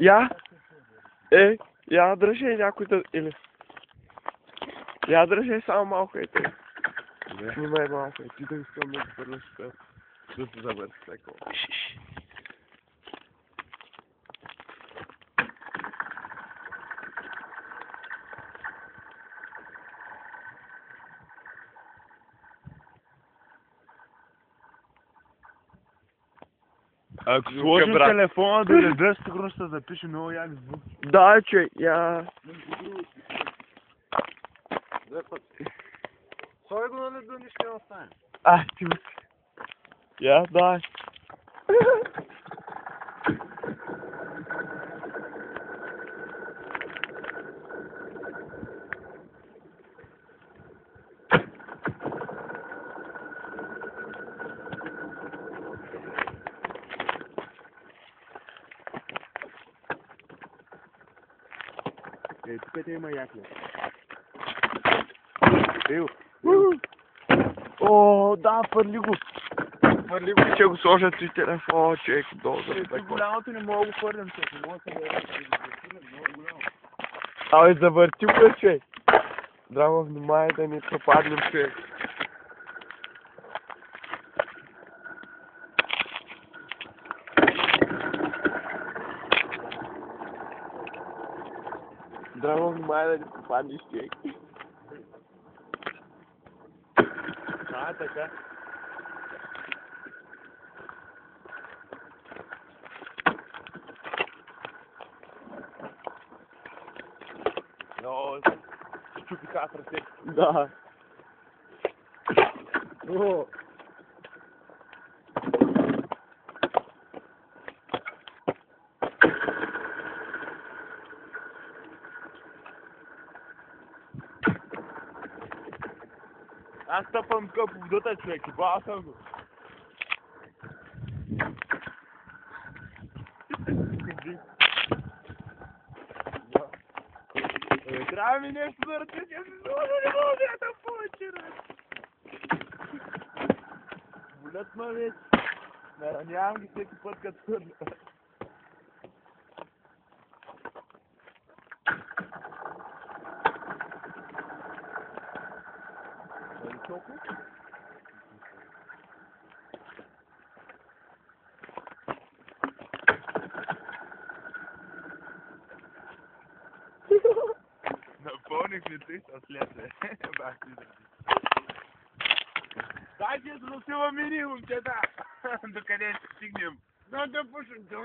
Я дръжи някой да... Или... Я дръжи само малко и тъй. Снимай малко и ти да искам да го пърнеш да се завърши всеко. Ако сложим телефона до леда, сигурно ще запише много як звук. Да, че, я... Стой го на леда, нищо не остане. Ти ме си. Я, дай. Тук те има якля. О, да, фърли го. Фърли го, че го сложат си телефон, човек, долу. Голямото не мога да го фърлям, човек. Не мога да се много голямо. Абе, завърти го, човек. Драго, внимай да не пропаднем, човек. Драго, внимай да не пропаднеш, човек. Така. Но, чупи ръце. Да. О! Аз тъпам къп водата, човек, и бава съм го. Трябва ми нещо да ръце, че си сложа, не мога да ядам повече, бе. Болят ме вече. Наранявам ги всеки път, като хвърля. Толкова? Напълних ли ти с след, бах ти да. Дайте да носила мини, момчета! Докъде ще стигнем? Да пушим, да